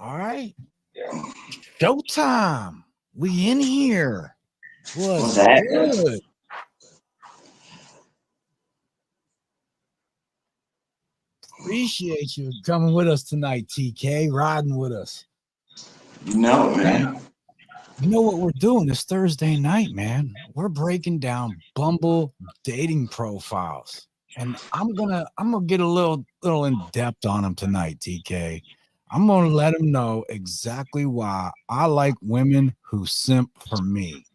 All right. Showtime. We in here. What's What's that? good? Appreciate you coming with us tonight, TK, riding with us. You know it, Now, man. you know what we're doing this Thursday night, man? We're breaking down Bumble dating profiles. And I'm gonna get a little in depth on them tonight, TK. I'm gonna let them know exactly why I like women who simp for me.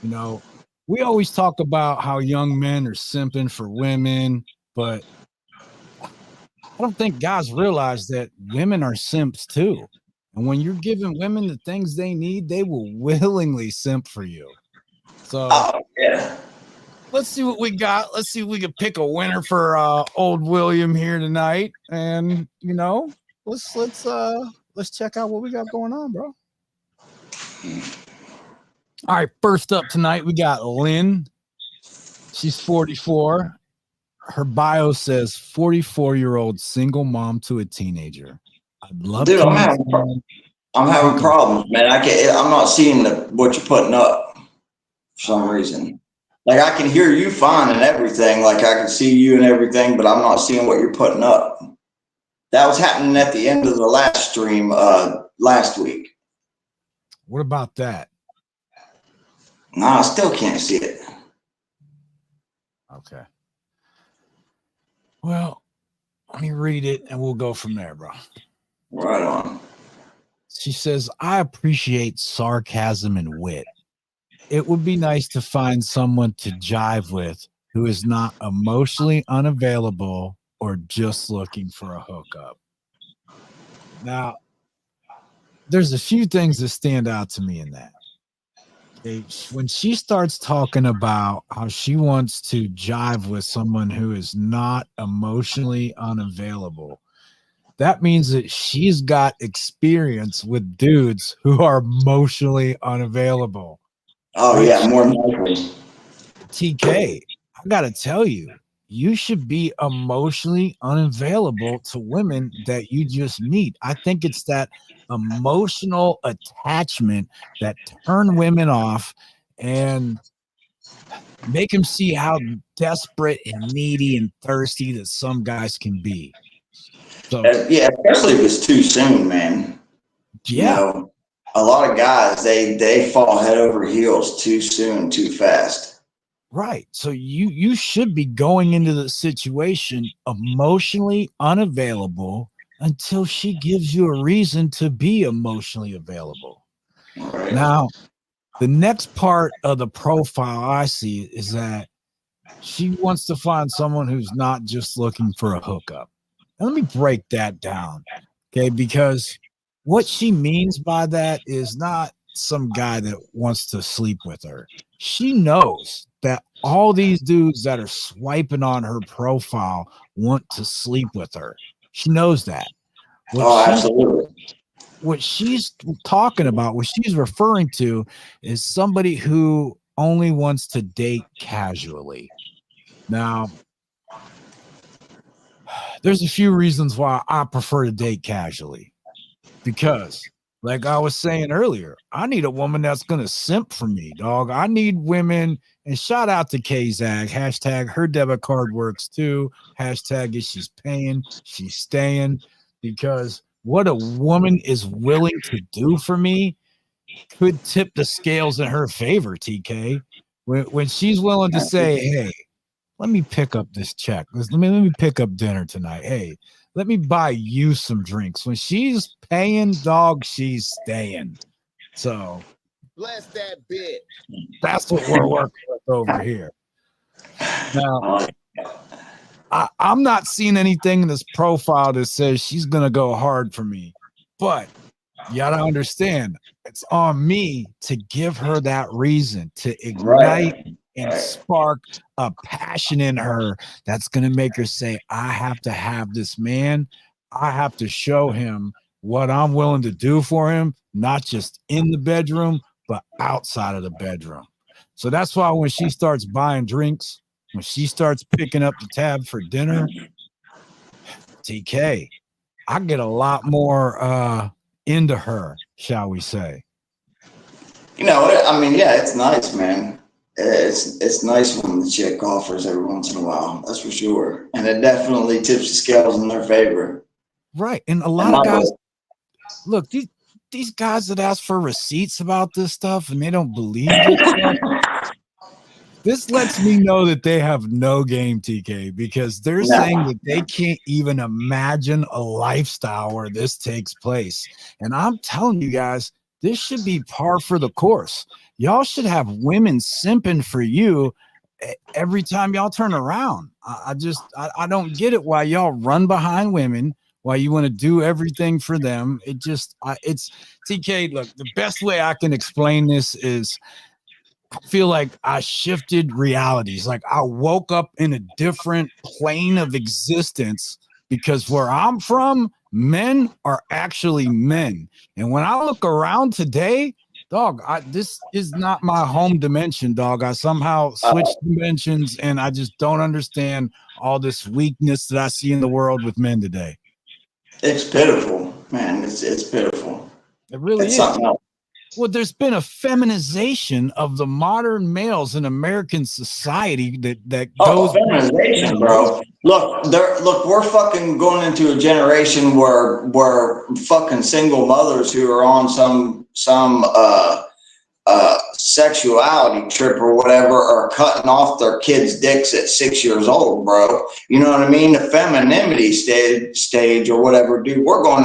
You know, we always talk about how young men are simping for women, but I don't think guys realize that women are simps too. And when you're giving women the things they need, they will willingly simp for you. So Oh yeah. let's see what we got. Let's see if we can pick a winner for old William here tonight. And let's check out what we got going on, bro. All right, first up tonight, we got Lynn. She's 44. Her bio says 44-year-old single mom to a teenager. I'd love Dude, to meet someone. I'm having Okay. problems, man. I'm not seeing what you're putting up for some reason. Like I can hear you fine and everything. Like I can see you and everything, but I'm not seeing what you're putting up. That was happening at the end of the last stream last week. What about that? No, I still can't see it. Okay. Well, let me read it and we'll go from there, bro. Right on. She says, I appreciate sarcasm and wit. It would be nice to find someone to jive with who is not emotionally unavailable or just looking for a hookup. Now, there's a few things that stand out to me in that. Okay, when she starts talking about how she wants to jive with someone who is not emotionally unavailable, that means that she's got experience with dudes who are emotionally unavailable. Oh Which yeah, more than likely. TK, I gotta tell you, you should be emotionally unavailable to women that you just meet. I think it's that emotional attachment that turn women off and make them see how desperate and needy and thirsty that some guys can be. So Yeah, especially if it's too soon, man. You yeah, know, a lot of guys they fall head over heels too soon, too fast. right. So you should be going into the situation emotionally unavailable until she gives you a reason to be emotionally available. Right. Now, the next part of the profile I see is that she wants to find someone who's not just looking for a hookup. And let me break that down. Okay, because what she means by that is not some guy that wants to sleep with her. She knows that all these dudes that are swiping on her profile want to sleep with her. She knows that. What Oh, she's absolutely. what she's talking about, what she's referring to is somebody who only wants to date casually. Now, there's a few reasons why I prefer to date casually. Because, like I was saying earlier, I need a woman that's gonna simp for me, dog. I need women, and shout out to Kazag. Hashtag her debit card works too. Hashtag if she's paying, she's staying. Because what a woman is willing to do for me could tip the scales in her favor, TK. When she's willing to say, hey, let me pick up this check. Let me pick up dinner tonight. Hey, let me buy you some drinks. When she's paying, dog, she's staying. So Bless that bitch. that's what we're working with over here. Now, Oh, I'm not seeing anything in this profile that says she's gonna go hard for me, but you gotta understand, it's on me to give her that reason to ignite right. and Right. spark a passion in her that's going to make her say, I have to have this man. I have to show him what I'm willing to do for him, not just in the bedroom, but outside of the bedroom. So that's why when she starts buying drinks, when she starts picking up the tab for dinner, TK, I get a lot more into her, shall we say? I mean, yeah, it's nice, man. It's nice when the chick offers every once in a while. That's for sure, and it definitely tips the scales in their favor. Right. And a And lot of guys, look, these guys that ask for receipts about this stuff and they don't believe this stuff. This lets me know that they have no game, TK, because they're saying that they can't even imagine a lifestyle where this takes place. And I'm telling you guys, this should be par for the course. Y'all should have women simping for you every time y'all turn around. I don't get it why y'all run behind women, why you want to do everything for them. It's TK. Look, the best way I can explain this is I feel like I shifted realities. Like I woke up in a different plane of existence because where I'm from, men are actually men. And when I look around today, dog, this is not my home dimension, dog. I somehow switched dimensions and I just don't understand all this weakness that I see in the world with men today. It's pitiful, man. It's pitiful. It really it's is. Something else. Well, there's been a feminization of the modern males in American society that goes feminization, bro. Look, we're fucking going into a generation where fucking single mothers who are on some sexuality trip or whatever are cutting off their kids' dicks at 6 years old, bro. You know what I mean? The femininity stage or whatever, dude. We're going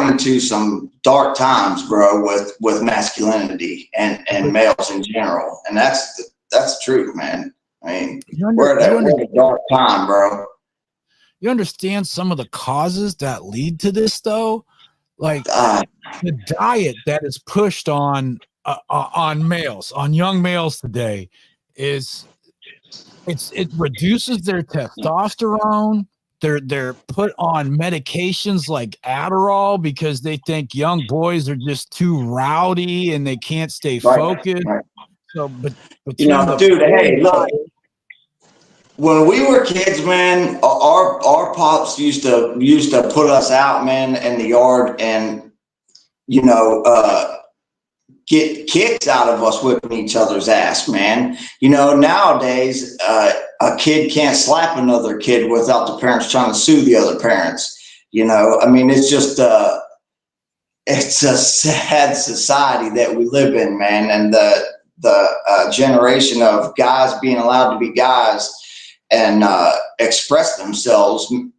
into some dark times, bro, with masculinity and males in general, and that's the truth, man. I mean, we're at a dark time, bro. You understand some of the causes that lead to this, though? Like the diet that is pushed on males, on young males today, it reduces their testosterone. They're put on medications like Adderall because they think young boys are just too rowdy and they can't stay focused. Right. So, but dude, hey, look. When we were kids, man, our pops used to put us out, man, in the yard and get kicks out of us whipping each other's ass, man. Nowadays, a kid can't slap another kid without the parents trying to sue the other parents. I mean, it's just it's a sad society that we live in, man. And the generation of guys being allowed to be guys and express themselves, in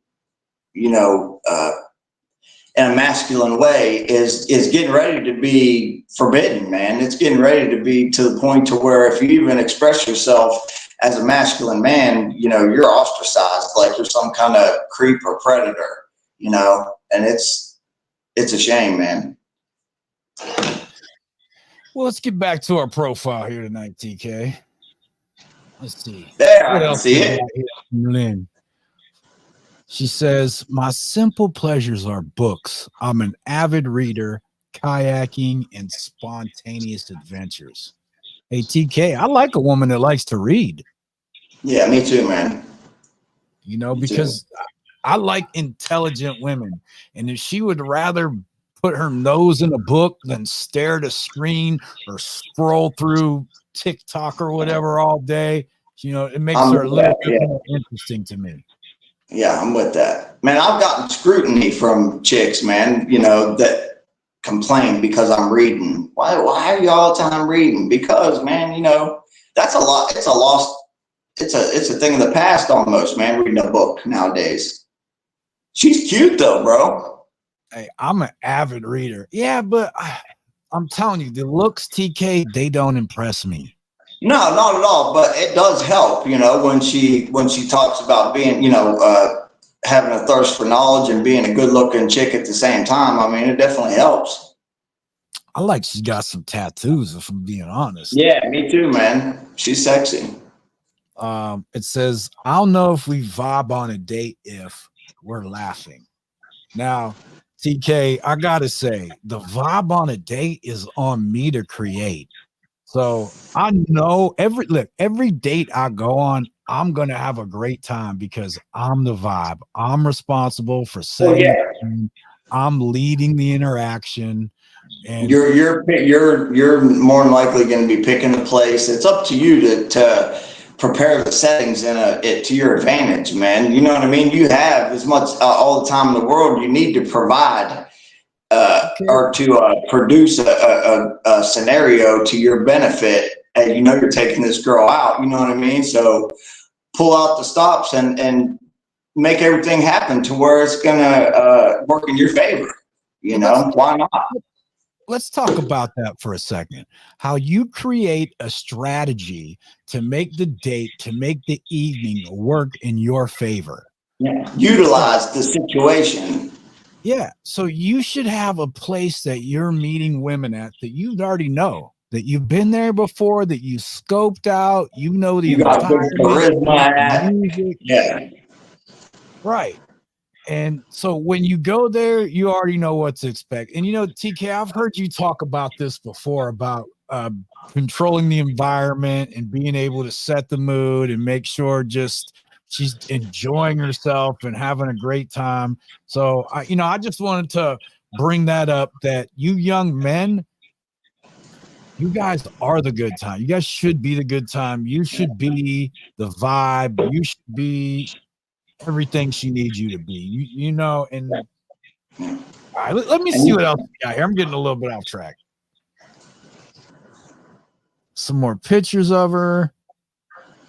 a masculine way is getting ready to be forbidden, man. It's getting ready to be to the point to where if you even express yourself as a masculine man, you're ostracized like you're some kind of creep or predator, and it's a shame, man. Well, let's get back to our profile here tonight, TK. Let's see. There, I can see it. Lynn. She says, my simple pleasures are books. I'm an avid reader, kayaking, and spontaneous adventures. Hey, TK, I like a woman that likes to read. Yeah, me too, man. Because I like intelligent women. And if she would rather put her nose in a book than stare at a screen or scroll through TikTok or whatever all day, it makes her a little bit more interesting to me. Yeah, I'm with that, man. I've gotten scrutiny from chicks, man, that complain because I'm reading. Why are you all the time reading? Because, man, that's a lot. It's a lost. It's a thing of the past almost, man. Reading a book nowadays. She's cute though, bro. Hey, I'm an avid reader. Yeah, but I'm telling you, the looks, TK, they don't impress me. No, not at all. But it does help, when she talks about being, having a thirst for knowledge and being a good looking chick at the same time. I mean, it definitely helps. I like she's got some tattoos, if I'm being honest. Yeah, me too, man. She's sexy. It says, I'll know if we vibe on a date if we're laughing. Now, TK, I gotta say, the vibe on a date is on me to create. So I know every date I go on, I'm gonna have a great time because I'm the vibe. I'm responsible for Well, setting yeah, the tone. I'm leading the interaction. And you're more than likely going to be picking the place. It's up to you to prepare the settings to your advantage, man. You know what I mean? You have as much all the time in the world. You need to provide okay, or to produce a scenario to your benefit. And you know you're taking this girl out. You know what I mean? So pull out the stops and make everything happen to where it's going to work in your favor. You well, let's know, why not? let's talk about that for a second. How you create a strategy to make the date, to make the evening work in your favor. Yeah. So Utilize the situation. yeah, so you should have a place that you're meeting women at that you already know, that you've been there before, that you scoped out, you know the You got good environment, you know the charisma. music, Yeah. right? And so when you go there, you already know what to expect. And you know, TK, I've heard you talk about this before about controlling the environment and being able to set the mood and make sure just she's enjoying herself and having a great time. So I just wanted to bring that up that you young men, you guys are the good time. You guys should be the good time. You should be the vibe. You should be everything she needs you to be. And all right, let me see And what else we got here. I'm getting a little bit off track. Some more pictures of her.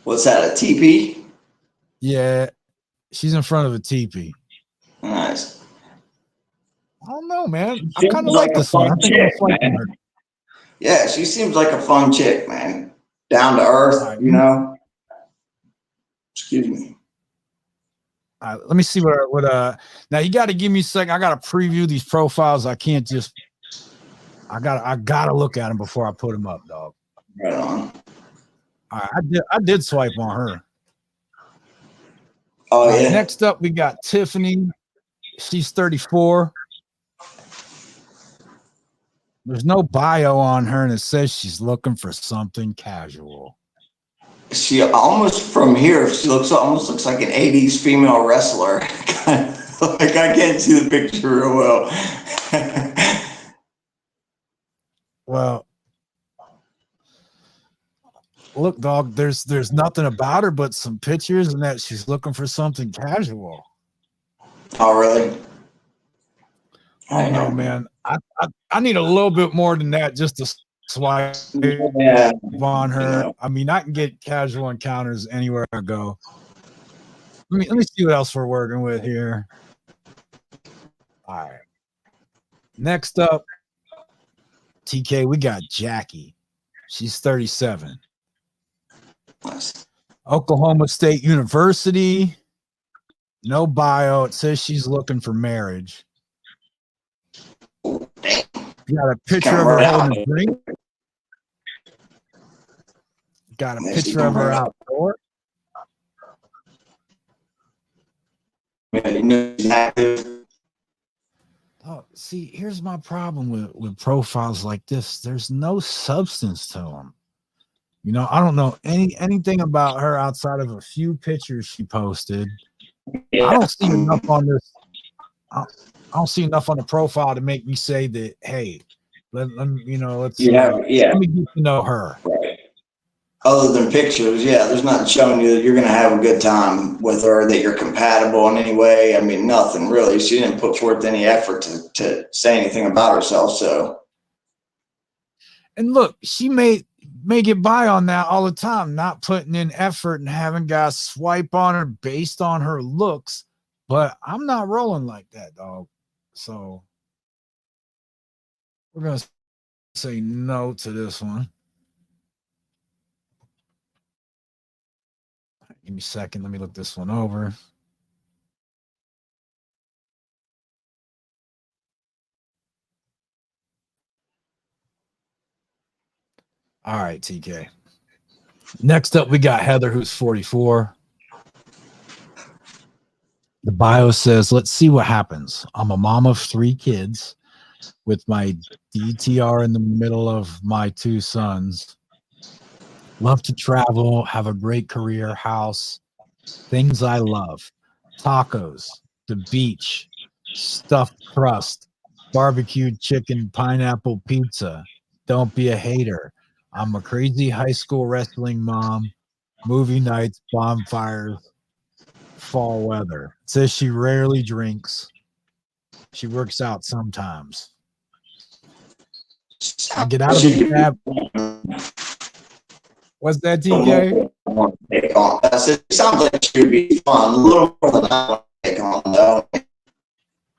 what's that? A TP? Yeah, she's in front of a teepee. Nice. I don't know, man. I Seems kind of like like a this one. I fun think I'm gonna chick, swipe on her. man. Yeah, she seems like a fun chick, man. Down to All earth, right, you know. Excuse me. let me see what. Now you got to give me a second. I got to preview these profiles. I can't just. I gotta look at them before I put them up, dog. Right on. All right, I did swipe on her. Oh All right, yeah. next up we got Tiffany. She's 34. There's no bio on her, and it says she's looking for something casual. She almost from here, she almost looks like an 80s female wrestler. Like I can't see the picture real well. Well, look, dog, there's nothing about her but some pictures and that she's looking for something casual. Oh really? I don't know, man. I need a little bit more than that just to swipe Yeah. on You her. know. I mean, I can get casual encounters anywhere I go. Let me see what else we're working with here. All right. Next up, TK, we got Jackie. She's 37. Nice. Oklahoma State University. No bio. It says she's looking for marriage. Oh, damn. You got a picture Come of her right holding out. a drink. Got a Yeah, she picture come of her right out. outdoor. Yeah, you know she's active. Oh, see, here's my problem with profiles like this. There's no substance to them. I don't know anything about her outside of a few pictures she posted. I Yeah. don't see enough on this. I, I don't see enough on the profile to make me say that. Hey, let's You have, yeah. let me get to know her. Right. Other than pictures, yeah, there's nothing showing you that you're going to have a good time with her, that you're compatible in any way. I mean, nothing really. She didn't put forth any effort to say anything about herself. So, And look, she may get by on that all the time, not putting in effort and having guys swipe on her based on her looks. But I'm not rolling like that, dog. So we're gonna say no to this one. Give me a second. Let me look this one over. All right, TK. Next up, we got Heather, who's 44. The bio says, let's see what happens. I'm a mom of 3 kids with my DTR in the middle of my 2 sons. Love to travel, have a great career, house, things I love, tacos, the beach, stuffed crust, barbecued chicken, pineapple pizza. Don't be a hater. I'm a crazy high school wrestling mom, movie nights, bonfires, fall weather. Says she rarely drinks. She works out sometimes. I get out of the cab. What's that, TK? I said, it sounds like she would be fun, a little more than I want to take on, though.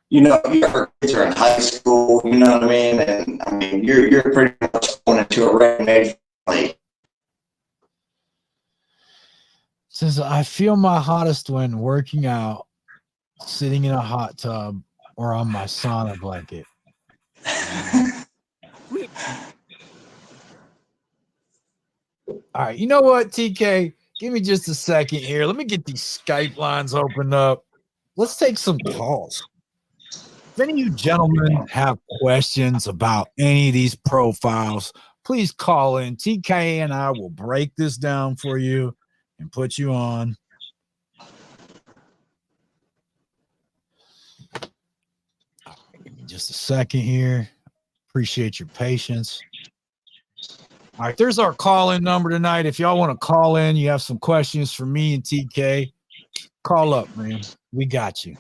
You know, your kids are in high school, you know what I mean? And I mean, you're pretty much going into a ready-made family. Says I feel my hottest when working out, sitting in a hot tub, or on my sauna blanket. All right, you know what, TK? Give me just a second here. Let me get these Skype lines opened up. Let's take some calls. If any of you gentlemen have questions about any of these profiles, please call in. TK and I will break this down for you and put you on. Give me just a second here. Appreciate your patience. All right, there's our call-in number tonight. If y'all want to call in, you have some questions for me and TK, call up, man. We got you.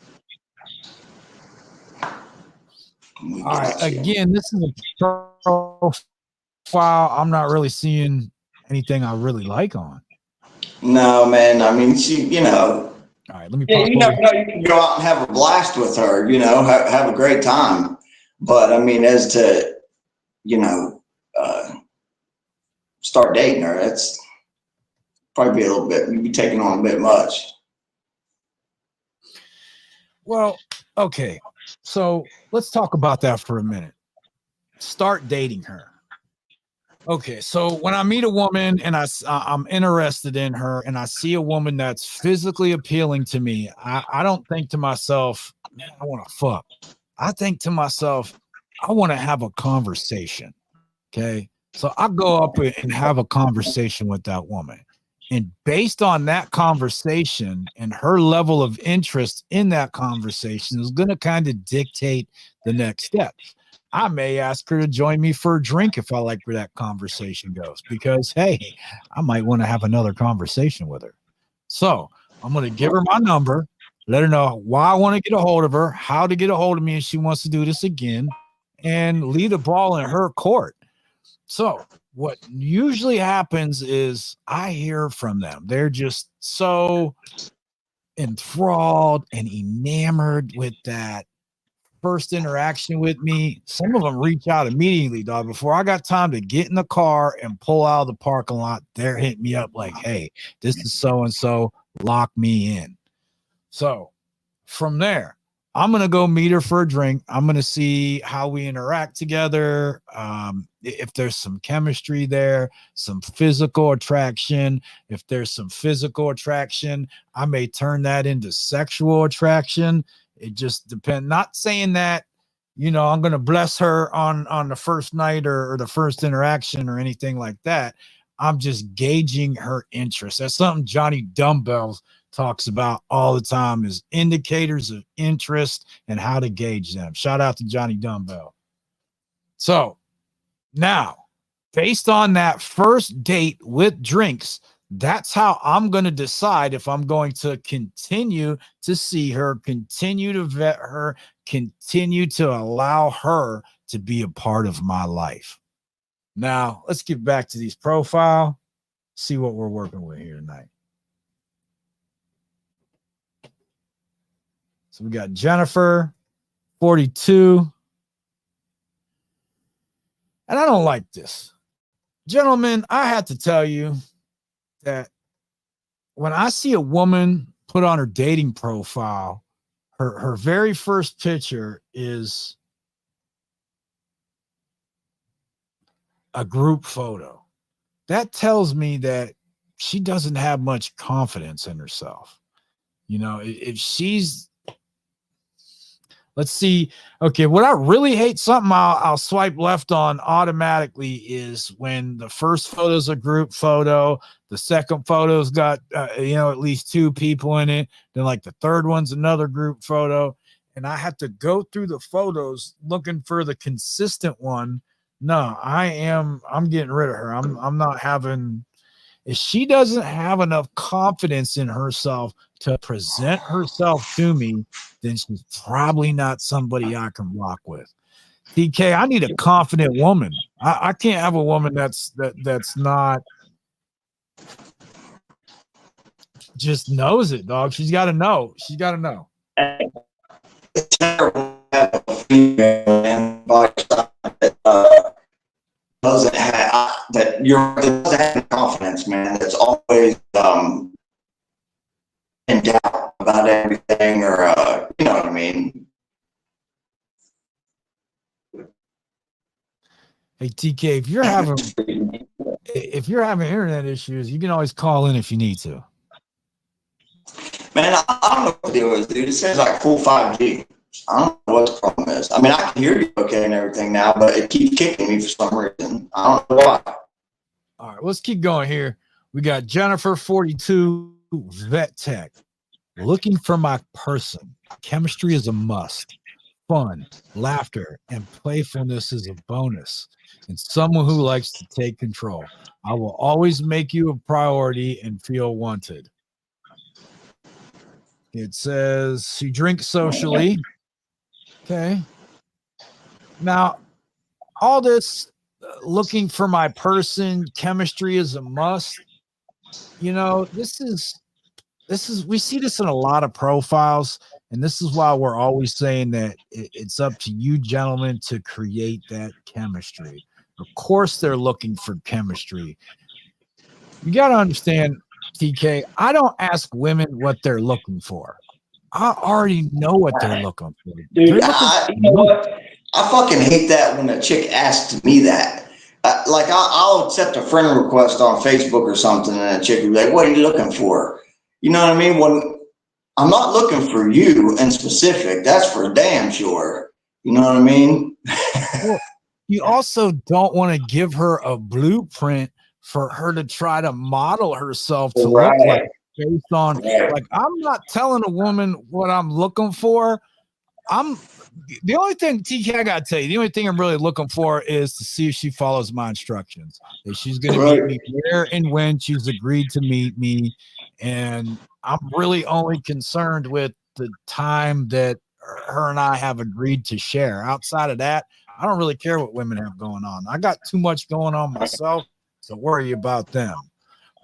All right, again, this is a profile I'm not really seeing anything I really like on. No, man. I mean, you know. All right, let me. Yeah, you never know. You can go out and have a blast with her. You know, have a great time. But I mean, as to start dating her, that's probably be a little bit. You'd be taking on a bit much. Well, okay. So let's talk about that for a minute. Start dating her. Okay, so when I meet a woman and I'm interested in her and I see a woman that's physically appealing to me, I don't think to myself, man, I want to fuck. I think to myself, I want to have a conversation. Okay, so I go up and have a conversation with that woman. And based on that conversation and her level of interest in that conversation is going to kind of dictate the next steps. I may ask her to join me for a drink if I like where that conversation goes, because, hey, I might want to have another conversation with her. So I'm going to give her my number, let her know why I want to get a hold of her, how to get a hold of me if she wants to do this again, and leave the ball in her court. So what usually happens is I hear from them. They're just so enthralled and enamored with that first interaction with me. Some of them reach out immediately, dog. Before I got time to get in the car and pull out of the parking lot, they're hitting me up like, hey, this is so-and-so, lock me in. So from there, I'm going to go meet her for a drink. I'm going to see how we interact together. If there's some chemistry there, some physical attraction. If there's some physical attraction, I may turn that into sexual attraction. It just depends. Not saying that, I'm going to bless her on the first night or the first interaction or anything like that. I'm just gauging her interest. That's something Johnny Dumbbells talks about all the time, is indicators of interest and how to gauge them. Shout out to Johnny Dumbbell. So now, based on that first date with drinks, that's how I'm going to decide if I'm going to continue to see her, continue to vet her, continue to allow her to be a part of my life. Now, let's get back to these profile, see what we're working with here tonight. So we got Jennifer, 42. And I don't like this. Gentlemen, I have to tell you that when I see a woman put on her dating profile, her very first picture is a group photo. That tells me that she doesn't have much confidence in herself. If she's, Let's see. Okay, what I really hate, something I'll swipe left on automatically, is when the first photo's a group photo, the second photo's got at least 2 people in it, then like the third one's another group photo, and I have to go through the photos looking for the consistent one. No, I'm getting rid of her. I'm not having. If she doesn't have enough confidence in herself to present herself to me, then she's probably not somebody I can rock with. DK, I need a confident woman. I can't have a woman that's not just knows it, dog. She's got to know. She's got to know. It's terrible to have a female man by your side that doesn't have that doesn't have confidence, man. That's always in doubt about everything, or you know what I mean. Hey TK, if you're having internet issues, you can always call in if you need to. Man, I don't know what the deal is, dude. It says like full 5G. I don't know what the problem is. I mean, I can hear you okay and everything now, but it keeps kicking me for some reason. I don't know why. All right, let's keep going here. We got Jennifer 42, vet tech. Looking for my person. Chemistry is a must. Fun, laughter, and playfulness is a bonus. And someone who likes to take control. I will always make you a priority and feel wanted. It says she drinks socially. Okay. Now, all this looking for my person, chemistry is a must. This is we see this in a lot of profiles, and this is why we're always saying that it's up to you gentlemen to create that chemistry. Of course they're looking for chemistry. You got to understand, TK, I don't ask women what they're looking for. I already know what they're looking for. Dude, you know what? I fucking hate that when a chick asks me that. I'll accept a friend request on Facebook or something, and a chick will be like, "What are you looking for?" You know what I mean? When I'm not looking for you in specific, that's for damn sure. You know what I mean? Well, you also don't want to give her a blueprint for her to try to model herself to look like, based on like, I'm not telling a woman what I'm looking for. The only thing, TK, I gotta tell you, the only thing I'm really looking for is to see if she follows my instructions. If she's gonna meet me where and when she's agreed to meet me. And I'm really only concerned with the time that her and I have agreed to share. Outside of that, I don't really care what women have going on. I got too much going on myself to worry about them.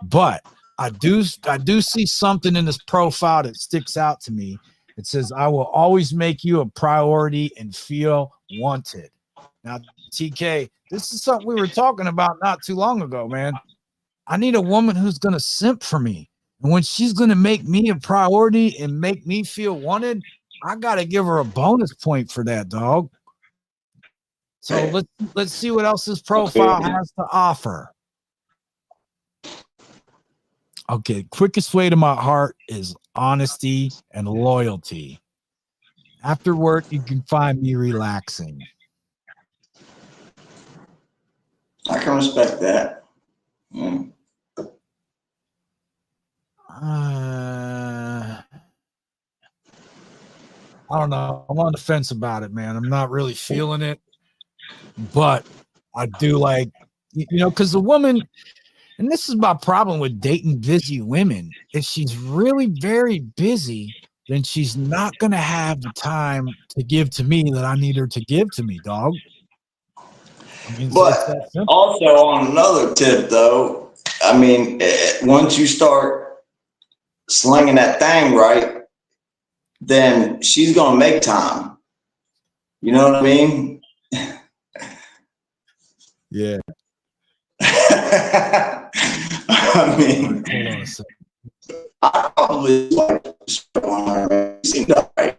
But I do see something in this profile that sticks out to me. It says, I will always make you a priority and feel wanted. Now, TK, this is something we were talking about not too long ago, man. I need a woman who's going to simp for me. And when she's going to make me a priority and make me feel wanted, I got to give her a bonus point for that, dog. So let's see what else this profile has to offer. Okay, quickest way to my heart is honesty and loyalty. After work, you can find me relaxing. I can respect that. I don't know. I'm on the fence about it, man. I'm not really feeling it, but I do like, because the woman, and this is my problem with dating busy women. If she's really very busy, then she's not going to have the time to give to me that I need her to give to me, dog. I mean, but also on another tip, though, I mean, once you start slinging that thing right, then she's going to make time. You know what I mean? Yeah. I mean, hold on a second. I probably like seemed all right.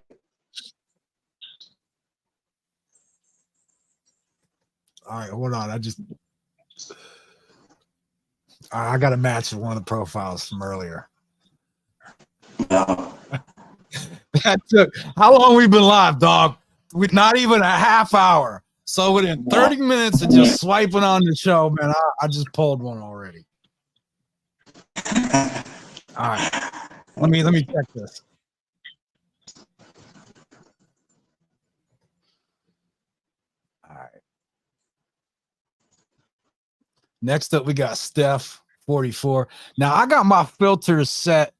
All right, hold on. I got a match with one of the profiles from earlier. No. That took how long we been live, dog? with not even a half hour. So within 30 minutes of just swiping on the show, man, I just pulled one already. All right. Let me check this. All right. Next up, we got Steph, 44. Now I got my filters set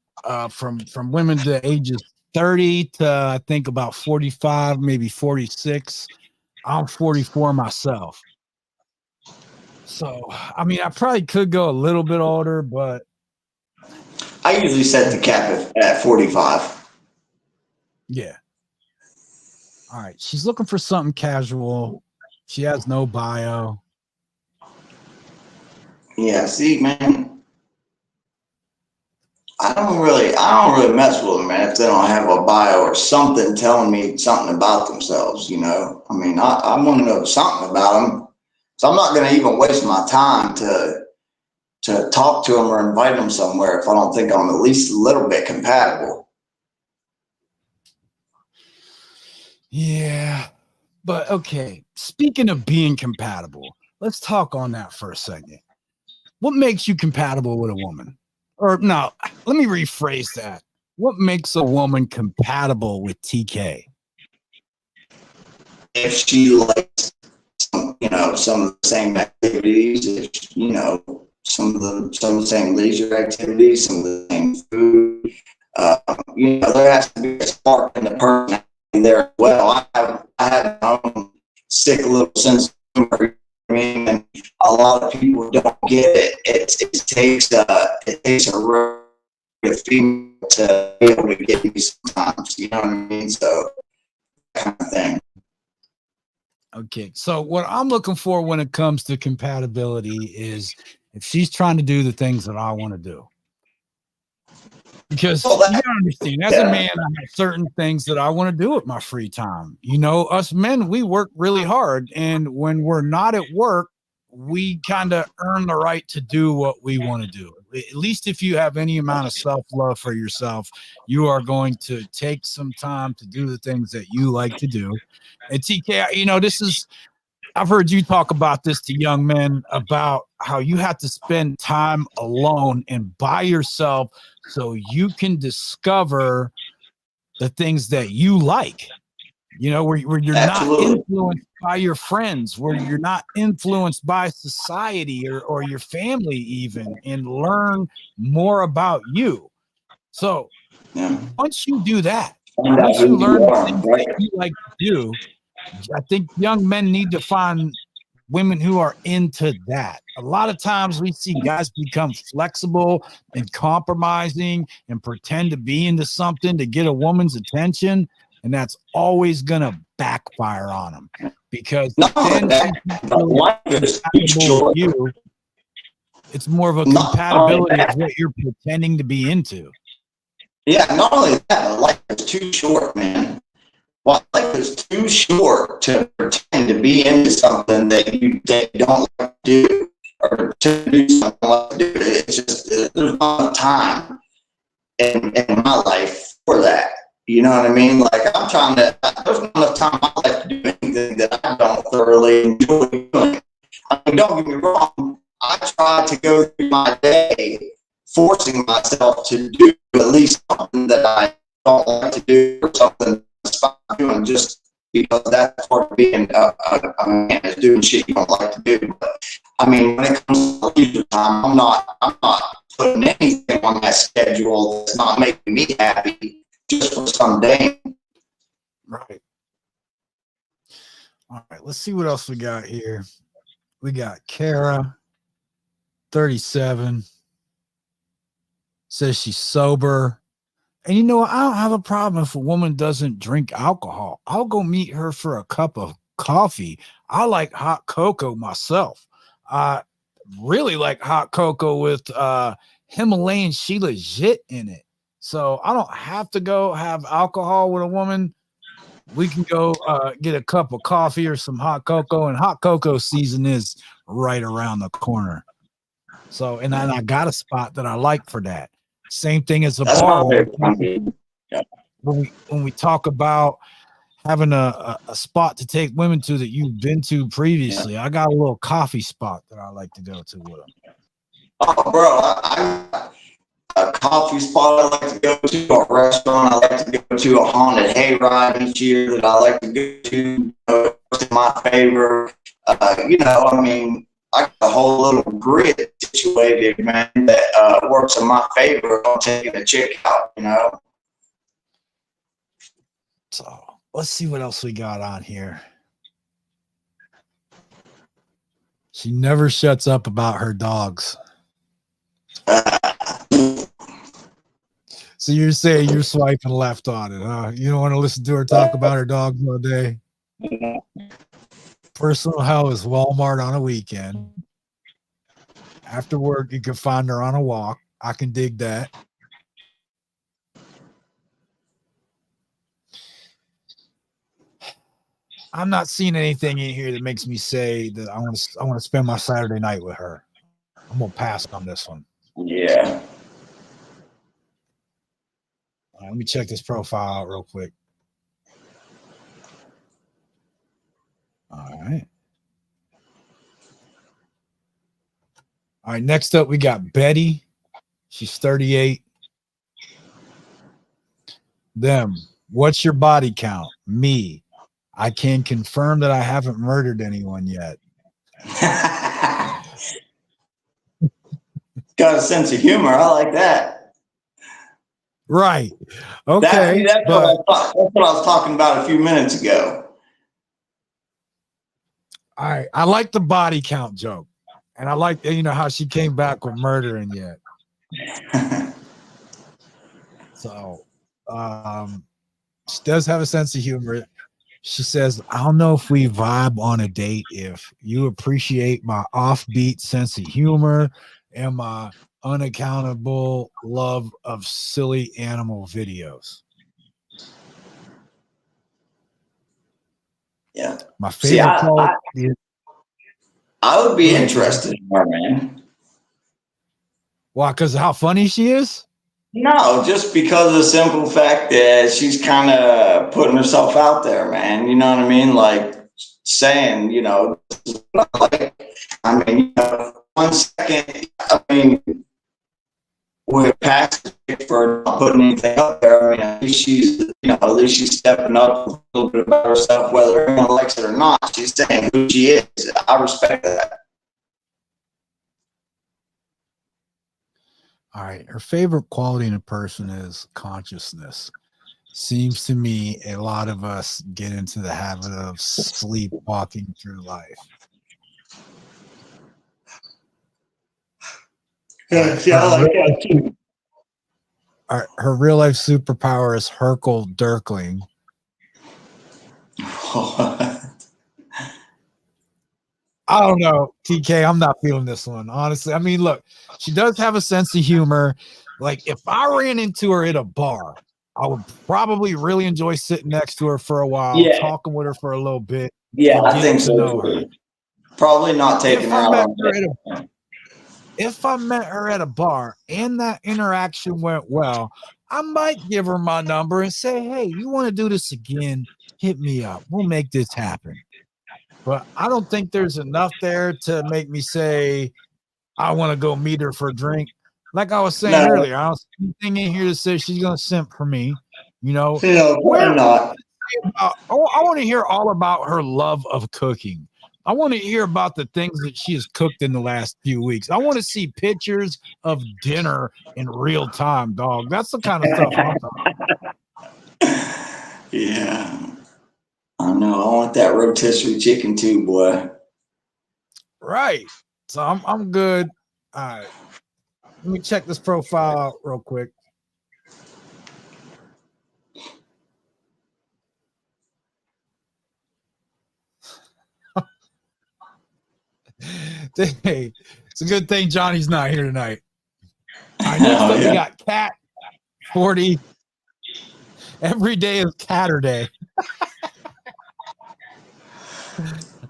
from women to ages 30 to I think about 45, maybe 46. I'm 44 myself. So I mean I probably could go a little bit older, but I usually set the cap at 45. yeah. All right. She's looking for something casual. She has no bio. Yeah, see, man, I don't really mess with them, man, if they don't have a bio or something telling me something about themselves, you know. I mean, I want to know something about them. So I'm not going to even waste my time to talk to them or invite them somewhere if I don't think I'm at least a little bit compatible. Yeah. But okay, speaking of being compatible, let's talk on that for a second. What makes you compatible with a woman? Or no, let me rephrase that. What makes a woman compatible with TK? If she likes some, you know, some of the same activities, if, you know, some of the same leisure activities, some of the same food, you know, there has to be a spark in the personality there as well. I have my own sick little sense of humor. I mean, and a lot of people don't get it. It takes a real female to be able to get me sometimes. You know what I mean? So that kind of thing. Okay, so what I'm looking for when it comes to compatibility is if she's trying to do the things that I want to do. Because Well, you gotta understand, as a man, I have certain things that I want to do with my free time. You know, us men, we work really hard, and when we're not at work, we kind of earn the right to do what we want to do. At least if you have any amount of self-love for yourself, you are going to take some time to do the things that you like to do. And TK, you know, I've heard you talk about this to young men about how you have to spend time alone and by yourself so you can discover the things that you like, you know, where you're absolutely. not influenced by your friends, where you're not influenced by society or your family even, and learn more about you. So Yeah. once you do that, Find out once you who you learn the are, things right? that you like to do, I think young men need to find women who are into that. A lot of times we see guys become flexible and compromising and pretend to be into something to get a woman's attention, and that's always going to backfire on them because Not only then that, she's not but really life is too compatible with short. you. It's more of a Not only compatibility of that, what you're pretending to be into. yeah, not only that, but life is too short, man. Well, life is too short to pretend to be into something that you don't like to do or to do something like to do. It's just there's not enough time in my life for that. You know what I mean? Like there's not enough time in my life to do anything that I don't thoroughly enjoy doing. I mean, don't get me wrong. I try to go through my day forcing myself to do at least something that I don't like to do or something that's fine doing just because that's part of being a man is doing shit you don't like to do. But I mean, when it comes to leisure time, I'm not putting anything on that schedule that's not making me happy just for some day. Right. All right. Let's see what else we got here. We got Kara, 37. Says she's sober. And you know, I don't have a problem if a woman doesn't drink alcohol. I'll go meet her for a cup of coffee. I like hot cocoa myself. I really like hot cocoa with Himalayan Shilajit in it. So I don't have to go have alcohol with a woman. We can go get a cup of coffee or some hot cocoa, and hot cocoa season is right around the corner. So, and then I got a spot that I like for that. Same thing as a That's bar. my favorite. When we talk about having a spot to take women to that you've been to previously. Yeah. I got a little coffee spot that I like to go to with them. Oh, bro, I a coffee spot I like to go to, a restaurant I like to go to, a haunted hayride each year that I like to go to. It's my favorite. I mean, I got a whole little grid situated, man, that works in my favor on taking a chick out, So let's see what else we got on here. She never shuts up about her dogs. So you're saying you're swiping left on it, huh? You don't want to listen to her talk about her dogs all day? Personal hell is Walmart on a weekend. After work, you can find her on a walk. I can dig that. I'm not seeing anything in here that makes me say that I want to spend my Saturday night with her. I'm gonna pass on this one. Yeah. Let me check this profile out real quick. All right. All right, next up we got Betty. She's 38. Them. What's your body count? Me. I can confirm that I haven't murdered anyone yet. Got a sense of humor. I like that. Right. Okay. That's what I was talking about a few minutes ago. All right. I like the body count joke. And I like, how she came back with murdering yet. So, she does have a sense of humor. She says, I don't know if we vibe on a date if you appreciate my offbeat sense of humor and my unaccountable love of silly animal videos. Yeah. My favorite quote is, I would be interested in her, man. Why? Because of how funny she is? No, just because of the simple fact that she's kind of putting herself out there, man. You know what I mean? Like saying, like, 1 second, we're past for not putting anything up there. I mean, at least she's stepping up a little bit about herself, whether anyone likes it or not. She's saying who she is. I respect that. All right. Her favorite quality in a person is consciousness. Seems to me a lot of us get into the habit of sleepwalking through life. Yeah, I like that too. Her real life superpower is Hercule Dirkling. I don't know, TK. I'm not feeling this one, honestly. I mean, look, she does have a sense of humor. Like, if I ran into her at a bar, I would probably really enjoy sitting next to her for a while, talking with her for a little bit. Yeah, I think so too. Probably not taking her out. If I met her at a bar and that interaction went well, I might give her my number and say, hey, you want to do this again? Hit me up. We'll make this happen. But I don't think there's enough there to make me say I want to go meet her for a drink. Like I was saying earlier, I don't see anything in here that says she's going to simp for me. Why not? I want to hear all about her love of cooking. I want to hear about the things that she has cooked in the last few weeks. I want to see pictures of dinner in real time, dog. That's the kind of stuff I'm talking about. Yeah. I know. I want that rotisserie chicken too, boy. Right. So I'm good. All right. Let me check this profile out real quick. Hey, it's a good thing Johnny's not here tonight. All right, next up, we got Cat 40. Every day is Catter Day.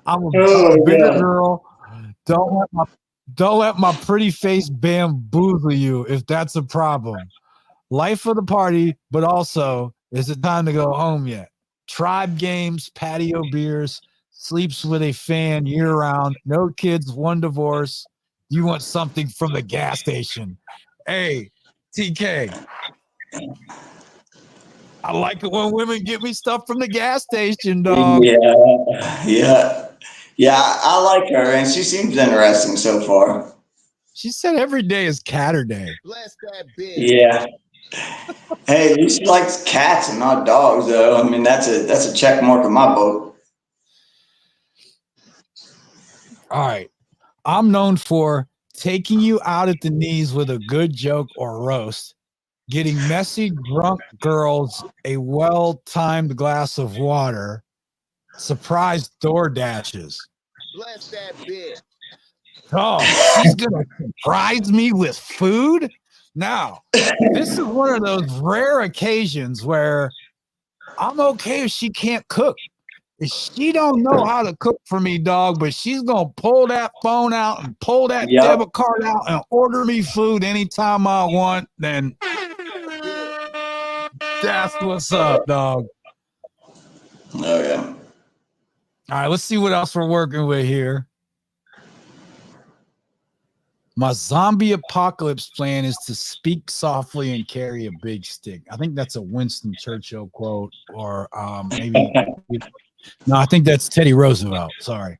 I'm a bigger girl. Don't let my pretty face bamboozle you if that's a problem. Life of the party, but also, is it time to go home yet? tribe games, patio beers, sleeps with a fan year round, no kids, one divorce. You want something from the gas station. Hey, TK, I like it when women give me stuff from the gas station, dog. Yeah. I like her, and she seems interesting so far. She said every day is catter day. Bless that bitch. Yeah. Hey, at least she likes cats and not dogs, though. I mean, that's a check mark in my book. All right. I'm known for taking you out at the knees with a good joke or roast, getting messy, drunk girls a well-timed glass of water, surprise door dashes. Bless that bitch. Oh, she's gonna surprise me with food. Now, this is one of those rare occasions where I'm okay if she can't cook. If she don't know how to cook for me, dog, but she's gonna pull that phone out and pull that Yep. debit card out and order me food anytime I want, then that's what's up, dog. Oh, yeah. All right, let's see what else we're working with here. My zombie apocalypse plan is to speak softly and carry a big stick. I think that's a Winston Churchill quote, or maybe no, I think that's Teddy Roosevelt. Sorry.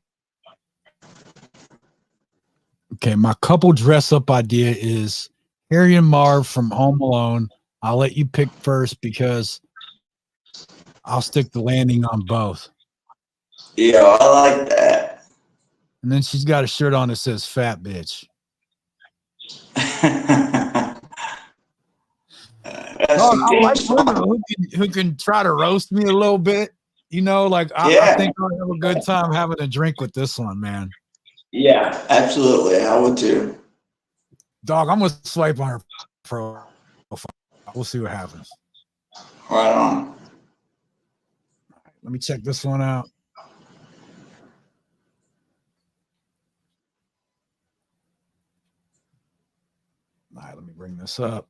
Okay, my couple dress up idea is Harry and Marv from Home Alone. I'll let you pick first because I'll stick the landing on both. Yeah, I like that. And then she's got a shirt on that says fat bitch. Dog, I like women who can try to roast me a little bit. You know, like I think I'll have a good time having a drink with this one, man. Yeah, absolutely. I would too. Dog, I'm gonna swipe on her profile. We'll see what happens. Right on. Let me check this one out. All right, let me bring this up.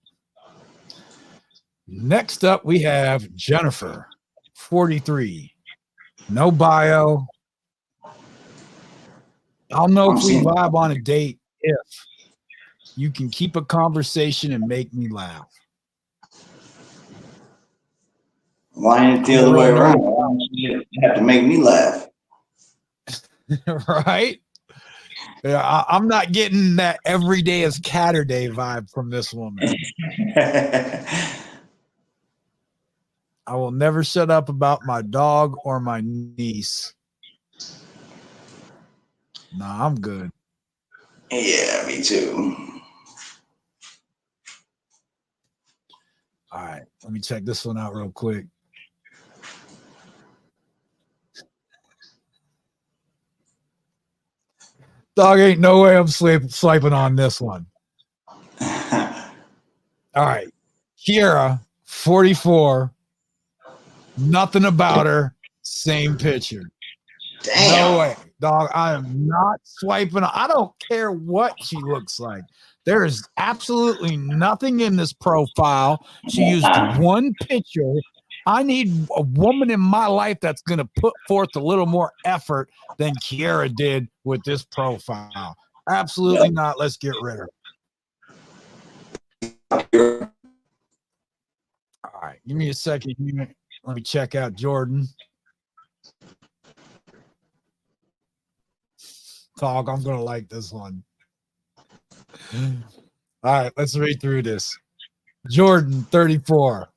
Next up, we have Jennifer, 43. No bio. I'll know if we vibe on a date if you can keep a conversation and make me laugh. Why ain't it the other way around? Why don't you have to make me laugh? Right? Yeah, I'm not getting that every day is catter day vibe from this woman. I will never shut up about my dog or my niece. Nah, I'm good. Yeah, me too. All right, let me check this one out real quick. Dog, ain't no way I'm swiping on this one. All right. Kiera, 44. Nothing about her. Same picture. Damn. No way. Dog, I am not swiping. I don't care what she looks like. There is absolutely nothing in this profile. She used one picture. I need a woman in my life that's going to put forth a little more effort than Kiera did with this profile. Absolutely not. Let's get rid of her. All right. Give me a second. Let me check out Jordan. Dog, I'm going to like this one. All right. Let's read through this. Jordan, 34.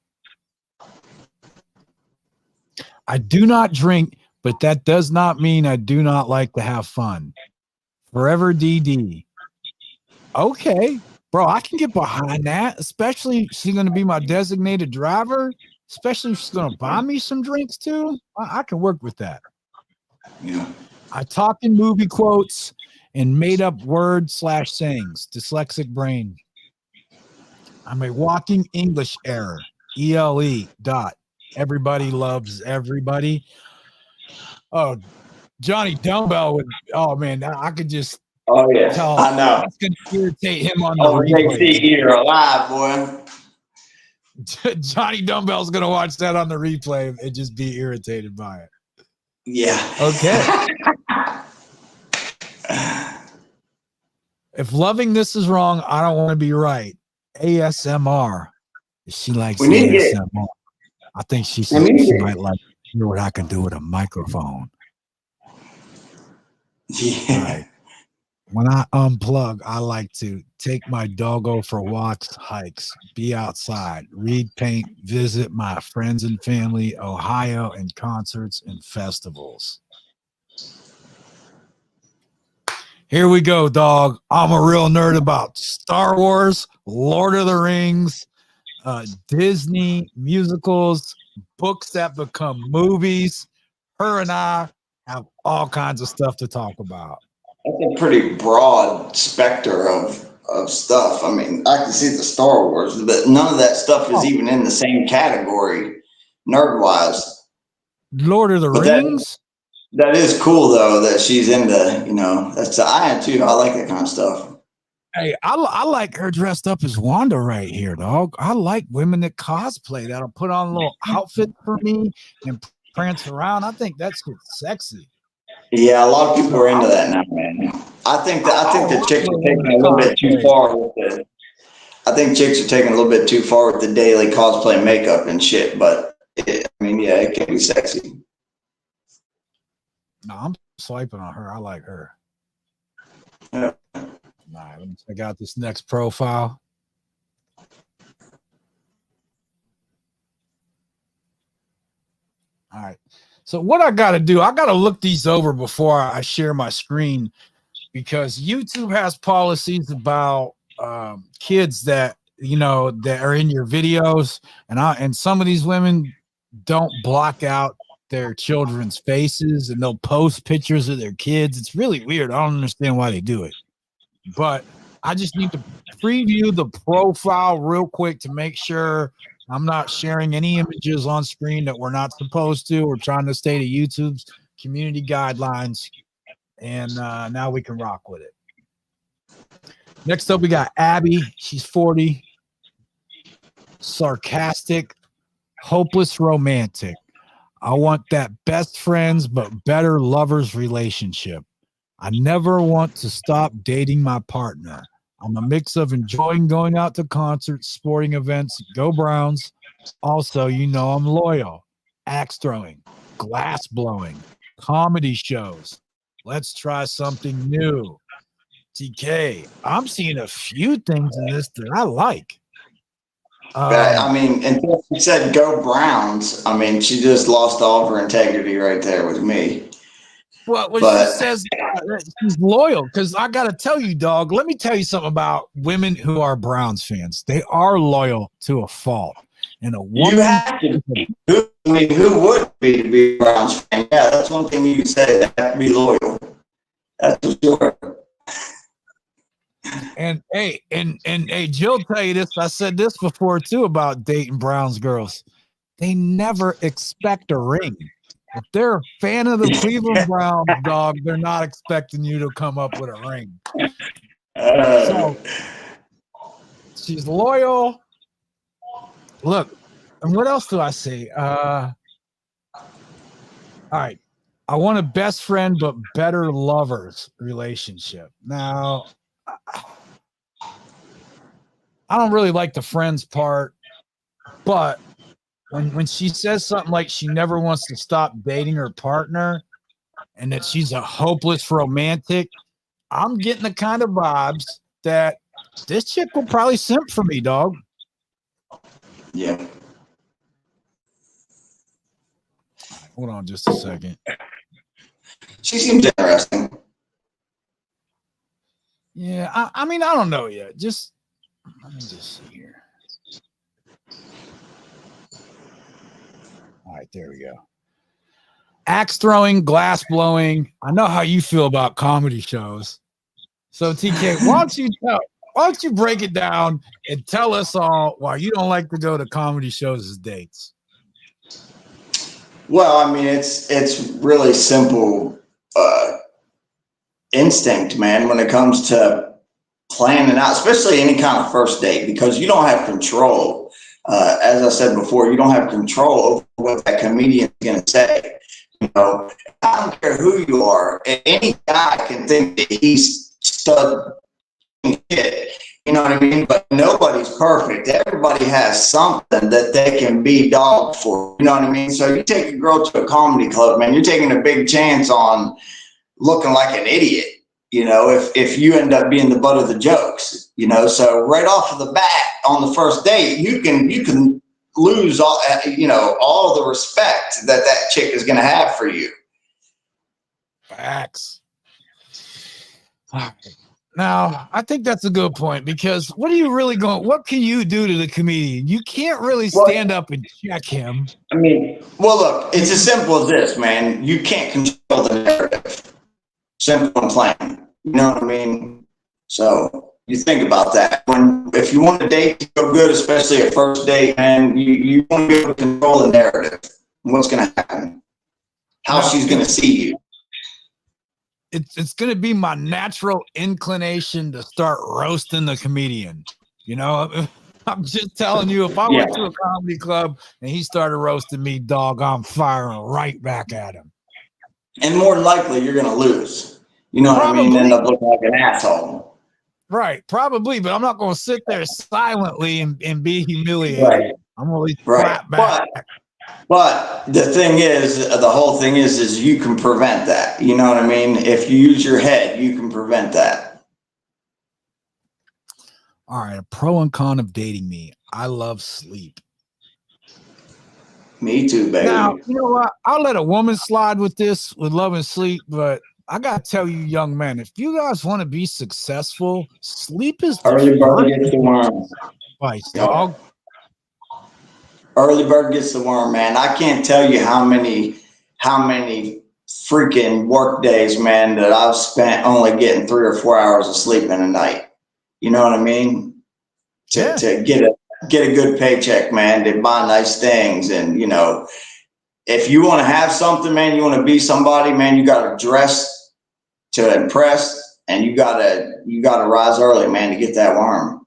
I do not drink, but that does not mean I do not like to have fun. Forever DD. Okay, bro, I can get behind that, especially if she's going to be my designated driver, especially if she's going to buy me some drinks too. I can work with that. Yeah. I talk in movie quotes and made up word/sayings. Dyslexic brain. I'm a walking English error. ELE. Everybody loves everybody. Oh, Johnny Dumbbell would. Oh man, I could just. Oh yeah, I know. That's gonna irritate him on the replay. replay. Eater alive, boy. Johnny Dumbbell's gonna watch that on the replay and just be irritated by it. Yeah. Okay. If loving this is wrong, I don't want to be right. ASMR. She likes We need to get. ASMR. I think she might like to hear what I can do with a microphone. Yeah. All right. When I unplug, I like to take my doggo for walks, hikes, be outside, read, paint, visit my friends and family, Ohio, and concerts and festivals. Here we go, dog. I'm a real nerd about Star Wars, Lord of the Rings, Disney, musicals, books that become movies. Her and I have all kinds of stuff to talk about. That's a pretty broad spectrum of stuff. I mean, I can see the Star Wars, but none of that stuff is even in the same category, nerd wise. Lord of the Rings? That is cool though that she's into, that's I am too. I like that kind of stuff. Hey, I like her dressed up as Wanda right here, dog. I like women that cosplay that'll put on a little outfit for me and prance around. I think that's sexy. Yeah, a lot of people are into that now, man. I think the chicks are taking a little bit too far with it. I think chicks are taking a little bit too far with the daily cosplay makeup and shit, but it can be sexy. No, I'm swiping on her. I like her. Yeah. All right, let me check out this next profile. All right. So what I got to do, I got to look these over before I share my screen because YouTube has policies about kids that, that are in your videos. And some of these women don't block out their children's faces and they'll post pictures of their kids. It's really weird. I don't understand why they do it. But I just need to preview the profile real quick to make sure I'm not sharing any images on screen that we're not supposed to. We're trying to stay to YouTube's community guidelines. And now we can rock with it. Next up, we got Abby. She's 40. Sarcastic, hopeless romantic. I want that best friends but better lovers relationship. I never want to stop dating my partner. I'm a mix of enjoying going out to concerts, sporting events, go Browns. Also, I'm loyal, axe throwing, glass blowing, comedy shows. Let's try something new. TK, I'm seeing a few things in this that I like. Until she said go Browns, she just lost all of her integrity right there with me. Well, she says she's loyal because I got to tell you, dog, let me tell you something about women who are Browns fans. They are loyal to a fault. And a woman. You have to be. Who would be to be a Browns fan? Yeah, that's one thing you can say. They have to be loyal. That's for sure. And hey, Jill tell you this. I said this before too about dating Browns girls. They never expect a ring. If they're a fan of the Cleveland Browns, dog, they're not expecting you to come up with a ring. So she's loyal. Look, and what else do I say? All right. I want a best friend but better lovers relationship. Now, I don't really like the friends part, but when she says something like she never wants to stop dating her partner and that she's a hopeless romantic, I'm getting the kind of vibes that this chick will probably simp for me, dog. Yeah. Hold on just a second. She seems interesting. Yeah, I don't know yet. Just let me just see here. All right, there we go. Axe throwing, glass blowing. I know how you feel about comedy shows. So TK, why don't you break it down and tell us all why you don't like to go to comedy shows as dates? Well, it's really simple instinct, man, when it comes to planning out, especially any kind of first date, because you don't have control as I said before, you don't have control over what that comedian's going to say. You know, I don't care who you are. Any guy can think that he's stud shit. You know what I mean? But nobody's perfect. Everybody has something that they can be dog for. You know what I mean? So you take a girl to a comedy club, man, you're taking a big chance on looking like an idiot. You know, if you end up being the butt of the jokes, you know, so right off of the bat on the first date, you can lose all, you know, all the respect that chick is going to have for you. Facts. Now, I think that's a good point, because what can you do to the comedian? You can't really stand up and check him. I mean, well, look, it's as simple as this, man. You can't control the narrative. Simple and plain. You know what I mean? So you think about that. If you want a date to go good, especially a first date, man, you want to be able to control the narrative. What's going to happen? How she's going to see you. It's going to be my natural inclination to start roasting the comedian. You know, I'm just telling you, if I went to a comedy club and he started roasting me, dog, I'm firing right back at him. And more than likely, you're going to lose. You know what I mean? End up looking like an asshole. Right, probably, but I'm not going to sit there silently and be humiliated. Right. I'm going to clap back. But the thing is, the whole thing is you can prevent that. You know what I mean? If you use your head, you can prevent that. All right, a pro and con of dating me. I love sleep. Me too, baby. Now, you know what? I'll let a woman slide with this, with love and sleep, but I got to tell you, young men, if you guys want to be successful, sleep is the early bird gets the worm. Advice, dog. Early bird gets the worm, man. I can't tell you how many freaking work days, man, that I've spent only getting 3 or 4 hours of sleep in a night. You know what I mean? To get a good paycheck, man, to buy nice things. And, you know, if you want to have something, man, you want to be somebody, man, you got to dress to impress, and you gotta rise early, man, to get that worm.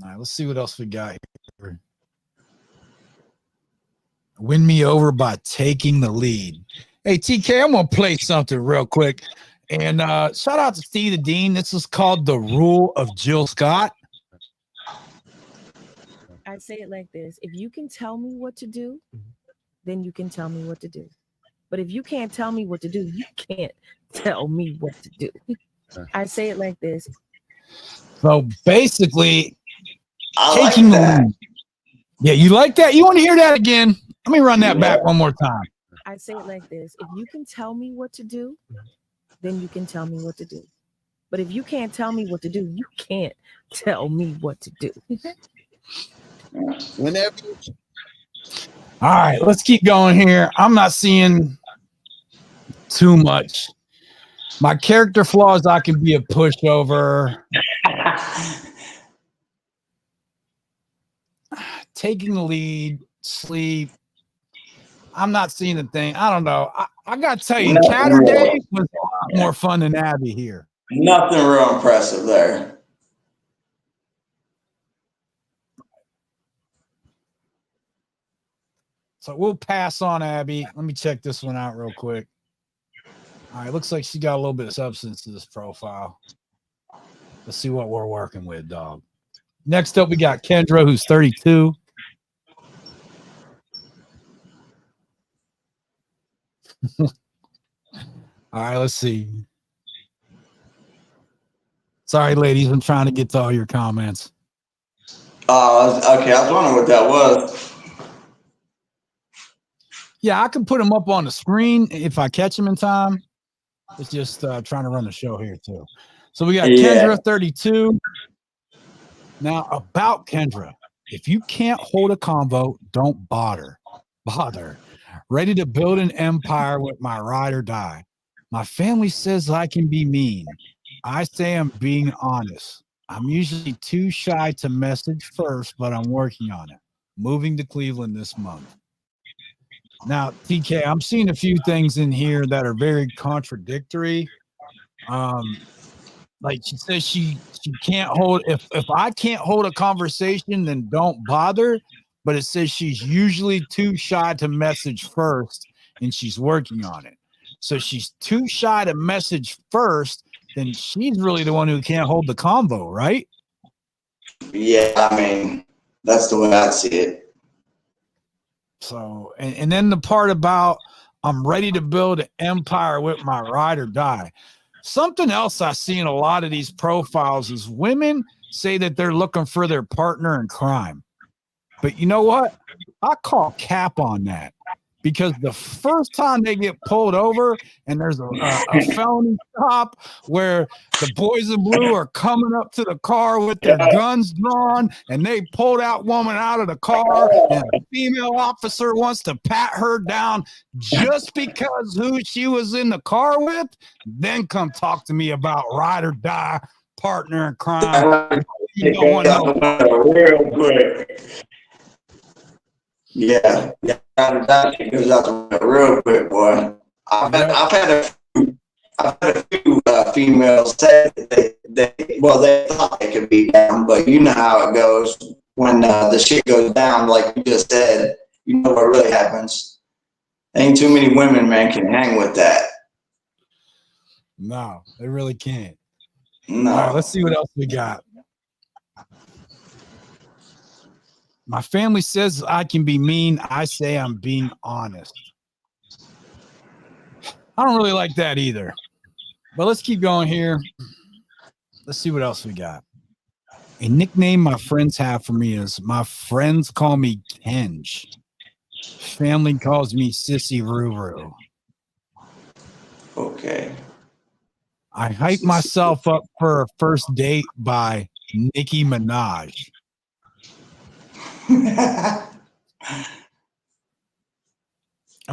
All right, let's see what else we got here. Win me over by taking the lead. Hey, TK, I'm gonna play something real quick. And shout out to Steve the Dean. This is called The Rule of Jill Scott. I say it like this: if you can tell me what to do, then you can tell me what to do. But if you can't tell me what to do, you can't tell me what to do. I say it like this. So basically, taking the lead. Yeah, you like that? You want to hear that again? Let me run that back one more time. I say it like this: if you can tell me what to do, then you can tell me what to do. But if you can't tell me what to do, you can't tell me what to do. Whenever. All right, let's keep going here. I'm not seeing too much. My character flaws, I can be a pushover. Taking the lead, sleep. I'm not seeing a thing. I don't know. I got to tell you, Saturday was a lot more fun than Abby here. Nothing real impressive there. So we'll pass on Abby. Let me check this one out real quick. All right, looks like she got a little bit of substance to this profile. Let's see what we're working with, dog. Next up, we got Kendra, who's 32. All right, let's see. Sorry, ladies, I'm trying to get to all your comments. Okay, I was wondering what that was. Yeah, I can put them up on the screen if I catch them in time. It's just trying to run the show here too. So we got Kendra, 32. Now about Kendra, if you can't hold a convo, don't bother. Ready to build an empire with my ride or die. My family says I can be mean. I say I'm being honest. I'm usually too shy to message first, but I'm working on it. Moving to Cleveland this month. Now, TK, I'm seeing a few things in here that are very contradictory. like she says she can't hold if I can't hold a conversation, then don't bother. But it says she's usually too shy to message first, and she's working on it. So she's too shy to message first, then she's really the one who can't hold the convo, right? Yeah, I mean, that's the way I see it. So, and then the part about I'm ready to build an empire with my ride or die. Something else I see in a lot of these profiles is women say that they're looking for their partner in crime. But you know what? I call cap on that, because the first time they get pulled over and there's a felony stop where the boys in blue are coming up to the car with their guns drawn and they pull that woman out of the car and a female officer wants to pat her down just because who she was in the car with, then come talk to me about ride or die, partner in crime. You don't want to know. Real quick. Yeah, that shit goes out the window real quick, boy. I've had a few females say that they thought they could be down, but you know how it goes when the shit goes down, like you just said. You know what really happens. Ain't too many women, man, can hang with that. No, they really can't. No. All right, let's see what else we got. My family says I can be mean. I say I'm being honest. I don't really like that either. But let's keep going here. Let's see what else we got. A nickname my friends have for me is my friends call me Kenj. Family calls me Sissy Ruru. Okay. I hype myself up for a first date by Nicki Minaj. And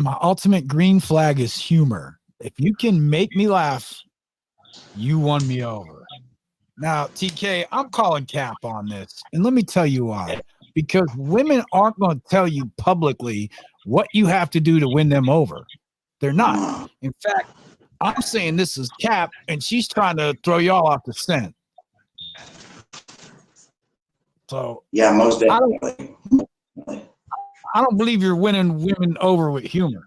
my ultimate green flag is humor. If you can make me laugh, you won me over. Now, TK, I'm calling cap on this. And let me tell you why. Because women aren't going to tell you publicly what you have to do to win them over. They're not. In fact, I'm saying this is cap, and she's trying to throw y'all off the scent. So yeah, most definitely. I don't believe you're winning women over with humor.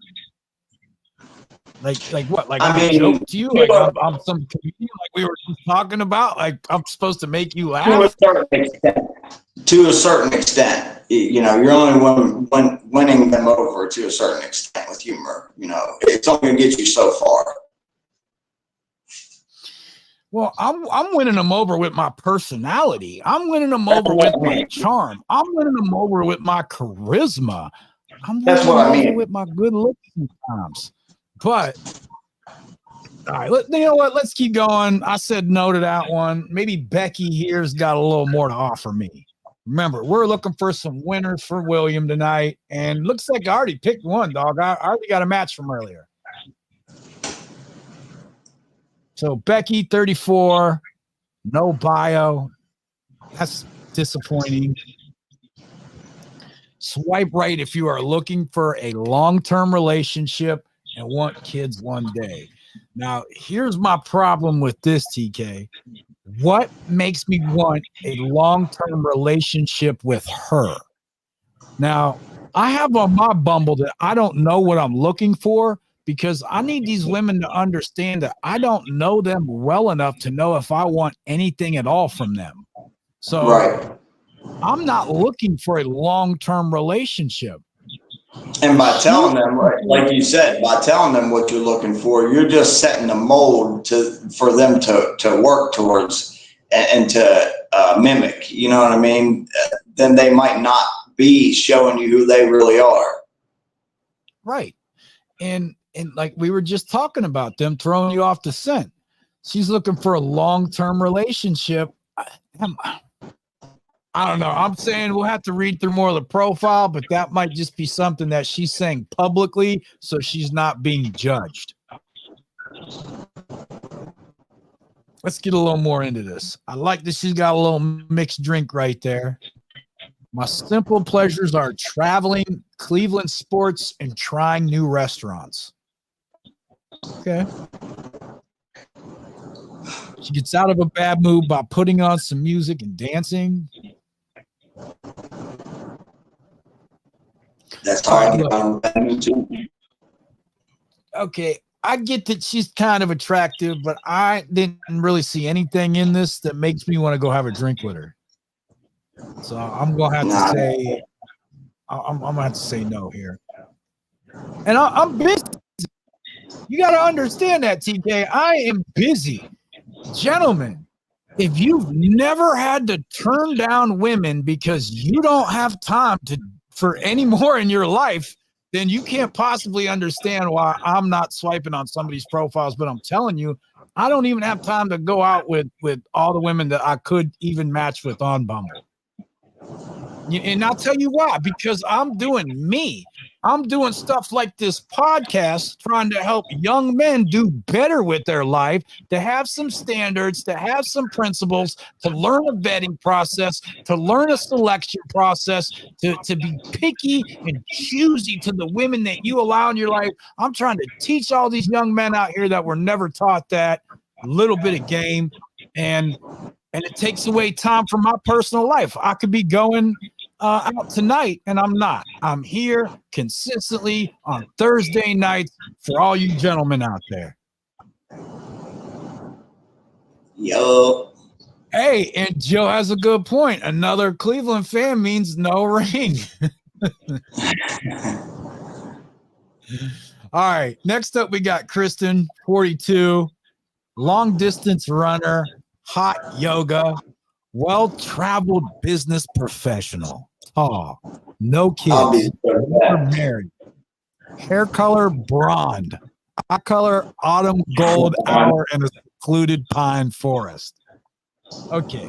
Like what? Like I mean, joke to you? Like I'm some comedian, like we were just talking about. Like I'm supposed to make you laugh. To a certain extent, you know, you're only winning them over to a certain extent with humor. You know, it's only going to get you so far. Well, I'm winning them over with my personality. I'm winning them over with my charm. I'm winning them over with my charisma. I'm winning them over with my good looks sometimes. But all right, you know what? Let's keep going. I said no to that one. Maybe Becky here's got a little more to offer me. Remember, we're looking for some winners for William tonight, and looks like I already picked one, dog. I already got a match from earlier. So Becky, 34, no bio. That's disappointing. Swipe right if you are looking for a long-term relationship and want kids one day. Now, here's my problem with this, TK. What makes me want a long-term relationship with her? Now, I have on my Bumble that I don't know what I'm looking for, because I need these women to understand that I don't know them well enough to know if I want anything at all from them. So right. I'm not looking for a long-term relationship. And by telling them, like you said, by telling them what you're looking for, you're just setting the mold for them to work towards and to mimic. You know what I mean? Then they might not be showing you who they really are. Right. And like we were just talking about, them throwing you off the scent. She's looking for a long-term relationship. I don't know. I'm saying we'll have to read through more of the profile, but that might just be something that she's saying publicly, so she's not being judged. Let's get a little more into this. I like that she's got a little mixed drink right there. My simple pleasures are traveling, Cleveland sports, and trying new restaurants. Okay. She gets out of a bad mood by putting on some music and dancing. That's how I get on bad mood too. Okay, I get that she's kind of attractive, but I didn't really see anything in this that makes me want to go have a drink with her. So I'm gonna have to say, I'm gonna have to say no here. And I'm busy. You got to understand that, TK. I am busy. Gentlemen, if you've never had to turn down women because you don't have time for any more in your life, then you can't possibly understand why I'm not swiping on somebody's profiles. But I'm telling you, I don't even have time to go out with all the women that I could even match with on Bumble. And I'll tell you why, because I'm doing me. I'm doing stuff like this podcast, trying to help young men do better with their life, to have some standards, to have some principles, to learn a vetting process, to learn a selection process, to be picky and choosy to the women that you allow in your life. I'm trying to teach all these young men out here that were never taught that, a little bit of game, and it takes away time from my personal life. I could be going out tonight, and I'm not. I'm here consistently on Thursday nights for all you gentlemen out there. Yo. Hey, and Joe has a good point. Another Cleveland fan means no ring. All right. Next up, we got Kristen, 42, long distance runner, hot yoga, well-traveled business professional, tall, no kids, never married, hair color blonde, eye color autumn gold hour in a secluded pine forest. Okay,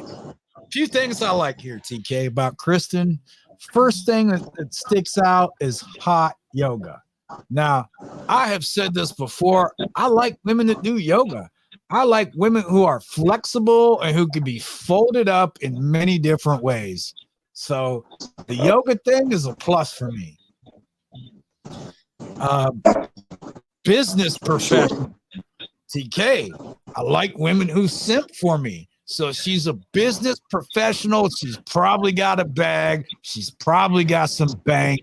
a few things I like here, TK, about Kristen. First thing that sticks out is hot yoga. Now, I have said this before. I like women that do yoga. I like women who are flexible and who can be folded up in many different ways. So the yoga thing is a plus for me. Business professional, TK. I like women who simp for me. So she's a business professional. She's probably got a bag. She's probably got some bank.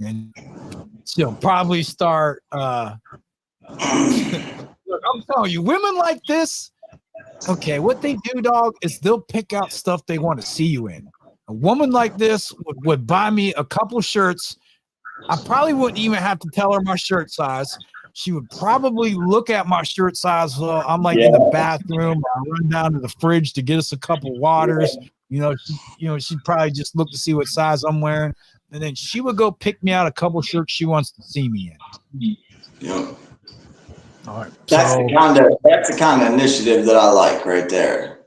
And she'll probably start look, I'm telling you, women like this, okay, what they do, dog, is they'll pick out stuff they want to see you in. A woman like this would buy me a couple shirts. I probably wouldn't even have to tell her my shirt size. She would probably look at my shirt size while I'm like in the bathroom. I run down to the fridge to get us a couple waters. She'd probably just look to see what size I'm wearing. And then she would go pick me out a couple shirts she wants to see me in. Yeah. All right. That's the kind of initiative that I like right there.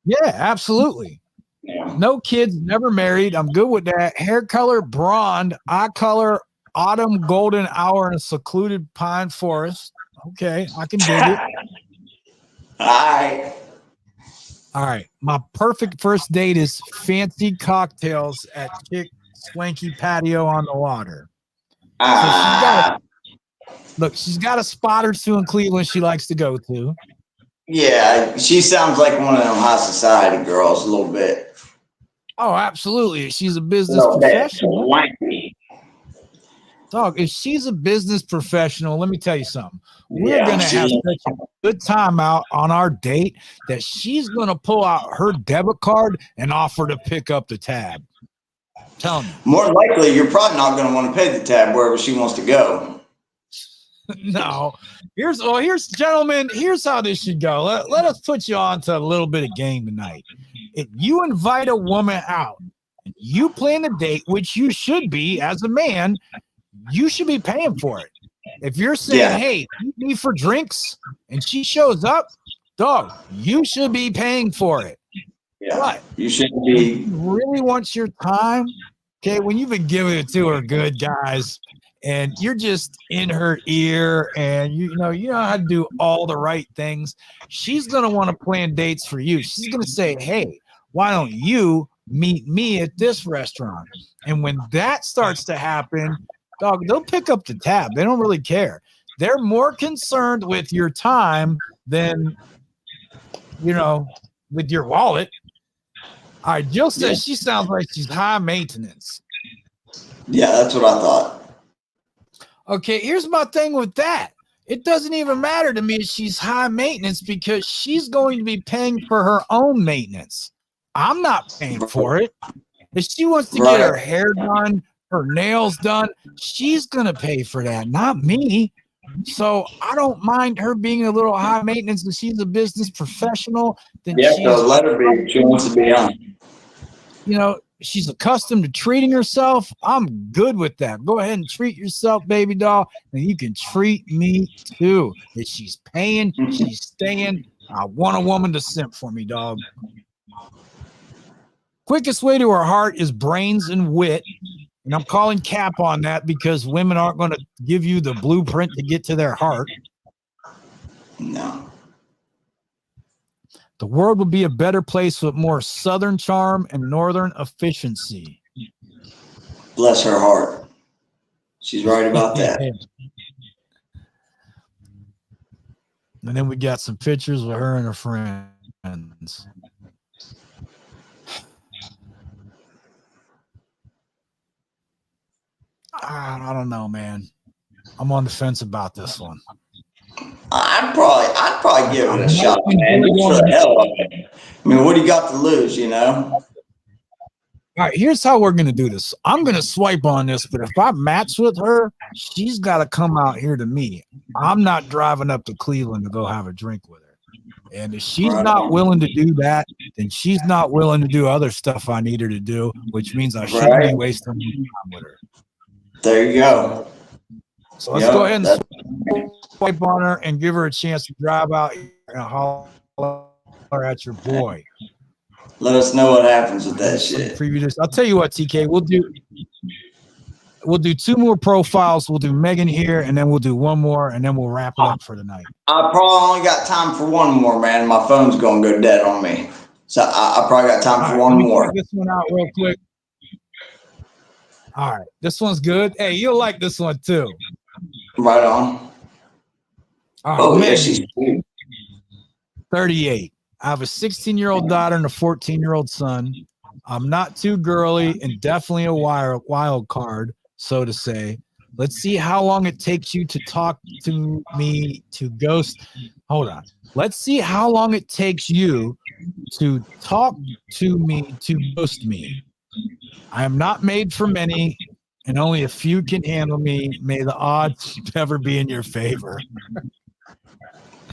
Yeah, absolutely. Yeah. No kids, never married. I'm good with that. Hair color blonde, eye color autumn golden hour in a secluded pine forest. Okay, I can dig it. All right. My perfect first date is fancy cocktails at Chick Swanky Patio on the water. She's got a spot or two in Cleveland she likes to go to. Yeah, she sounds like one of them high society girls a little bit. Oh, absolutely. She's a business professional. Dog, if she's a business professional, let me tell you something. We're going to have such a good time out on our date that she's going to pull out her debit card and offer to pick up the tab. Tell me. More likely, you're probably not going to want to pay the tab wherever she wants to go. No. Here's gentlemen, here's how this should go. Let us put you on to a little bit of game tonight. If you invite a woman out and you plan a date, which you should be as a man, you should be paying for it. If you're saying, hey, meet me for drinks, and she shows up, dog, you should be paying for it. Yeah. But you should be. You really want your time, okay? When you've been giving it to her good, guys, and you're just in her ear, and you know how to do all the right things, she's gonna want to plan dates for you. She's gonna say, hey, why don't you meet me at this restaurant? And when that starts to happen, dog, they'll pick up the tab. They don't really care. They're more concerned with your time than with your wallet. All right, Jill says she sounds like she's high maintenance. Yeah, that's what I thought. Okay, here's my thing with that. It doesn't even matter to me if she's high maintenance because she's going to be paying for her own maintenance. I'm not paying for it. If she wants to get her hair done, her nails done, she's going to pay for that, not me. So I don't mind her being a little high maintenance and she's a business professional. Then so let her be. She wants to be on. She's accustomed to treating herself. I'm good with that. Go ahead and treat yourself, baby doll, and you can treat me too. If she's paying, she's staying. I want a woman to simp for me, dog. Quickest way to her heart is brains and wit. And I'm calling cap on that because women aren't going to give you the blueprint to get to their heart. No. The world would be a better place with more southern charm and northern efficiency. Bless her heart. She's right about that. And then we got some pictures with her and her friends. I don't know, man. I'm on the fence about this one. I'd probably give it a shot, man. Just for the hell of it. I mean, what do you got to lose, All right, here's how we're going to do this. I'm going to swipe on this, but if I match with her, she's got to come out here to me. I'm not driving up to Cleveland to go have a drink with her. And if she's not willing to do that, then she's not willing to do other stuff I need her to do, which means I shouldn't be wasting my time with her. There you go. So let's go ahead and swipe on her and give her a chance to drive out here and holler at your boy. Let us know what happens with that shit. Preview this. I'll tell you what, TK, we'll do two more profiles. We'll do Megan here, and then we'll do one more, and then we'll wrap it up for the night. I probably only got time for one more, man. My phone's gonna go dead on me, so I probably got time for one more. Check this one out real quick. All right, this one's good. Hey, you'll like this one too. Right on. All right, yeah, she's cute. 38. I have a 16-year-old daughter and a 14-year-old son. I'm not too girly and definitely a wild card, so to say. Let's see how long it takes you to talk to me to ghost. Hold on. Let's see how long it takes you to talk to me to ghost me. I am not made for many, and only a few can handle me. May the odds never be in your favor.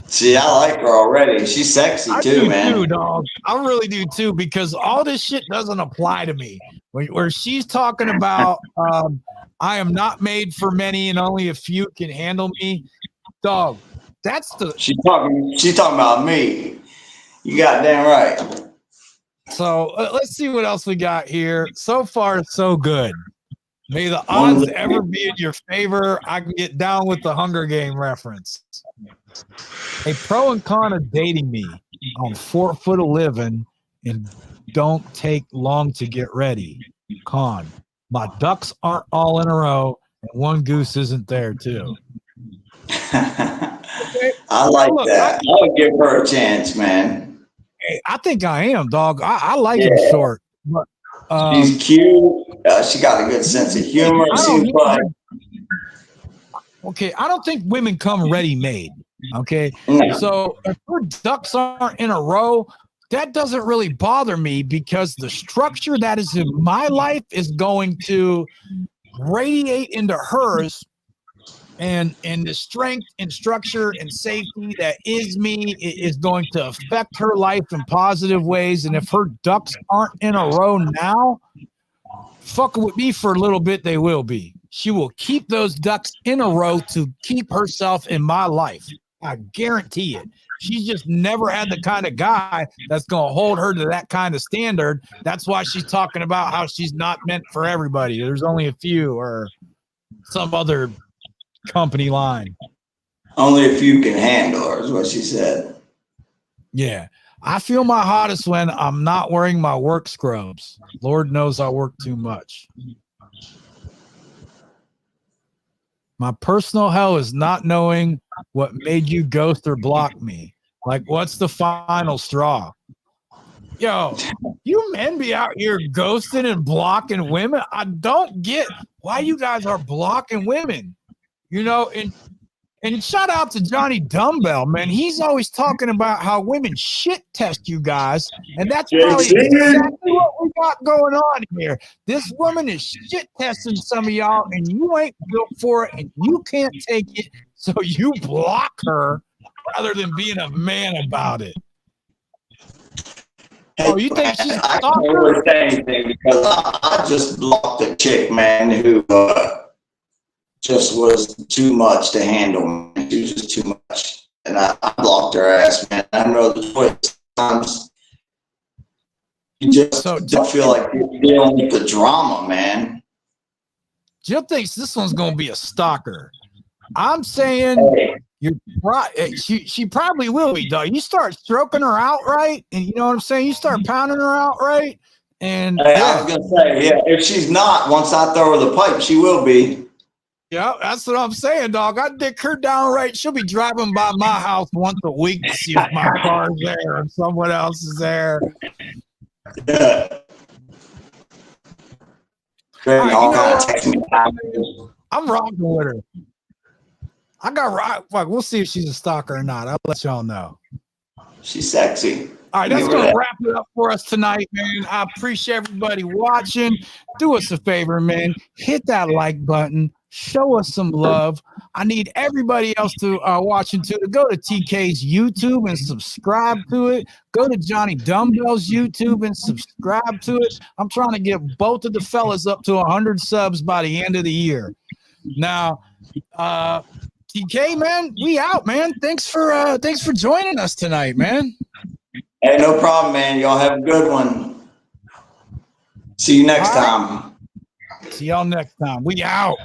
See, I like her already. She's sexy too, man. Too, dog. I really do too, because all this shit doesn't apply to me. Where she's talking about, I am not made for many, and only a few can handle me. Dog, that's the. She's talking about me. You goddamn right. So let's see what else we got here. So far, so good. May the odds ever be in your favor. I can get down with the Hunger Game reference. A pro and con of dating me. I'm 4 foot 11 and don't take long to get ready. Con. My ducks aren't all in a row and one goose isn't there too. I like that. I would give her a chance, man. Hey, I think I am, dog. I like him short. But, she's cute. She got a good sense of humor. Seems like. Okay, I don't think women come ready-made. Okay, so if her ducks aren't in a row, that doesn't really bother me because the structure that is in my life is going to radiate into hers, and the strength and structure and safety that is me is going to affect her life in positive ways. And if her ducks aren't in a row now, fucking with me for a little bit, they will be. She will keep those ducks in a row to keep herself in my life. I guarantee it. She's just never had the kind of guy that's going to hold her to that kind of standard. That's why she's talking about how she's not meant for everybody. There's only a few, or some other company line. Only a few can handle her, is what she said. Yeah. I feel my hottest when I'm not wearing my work scrubs. Lord knows I work too much. My personal hell is not knowing what made you ghost or block me. Like, what's the final straw? Yo, you men be out here ghosting and blocking women. I don't get why you guys are blocking women. You know, and shout out to Johnny Dumbbell, man. He's always talking about how women shit test you guys. And that's probably exactly what we got going on here. This woman is shit testing some of y'all, and you ain't built for it, and you can't take it. So you block her rather than being a man about it. Oh, you think she's I can't really say anything because I just blocked a chick, man, who just was too much to handle. Man. She was just too much. And I blocked her ass, man. I know the twist times you just don't feel like you're dealing with the drama, man. Jill thinks this one's going to be a stalker. I'm saying she probably will be, dog. You start stroking her out right, and you know what I'm saying? You start pounding her out right. And I was going to say, yeah, if she's not, once I throw her the pipe, she will be. Yeah, that's what I'm saying, dog. I dick her down right. She'll be driving by my house once a week to see if my car's there or someone else is there. Yeah. I'm rocking with her. I got right. Fuck, we'll see if she's a stalker or not. I'll let y'all know. She's sexy. All right, that's going to wrap it up for us tonight, man. I appreciate everybody watching. Do us a favor, man. Hit that like button. Show us some love. I need everybody else to watching too to go to TK's YouTube and subscribe to it. Go to Johnny Dumbbell's YouTube and subscribe to it. I'm trying to get both of the fellas up to 100 subs by the end of the year. Now, TK, man, we out, man. Thanks for joining us tonight, man. Hey, no problem, man. Y'all have a good one. See you next time. See y'all next time. We out.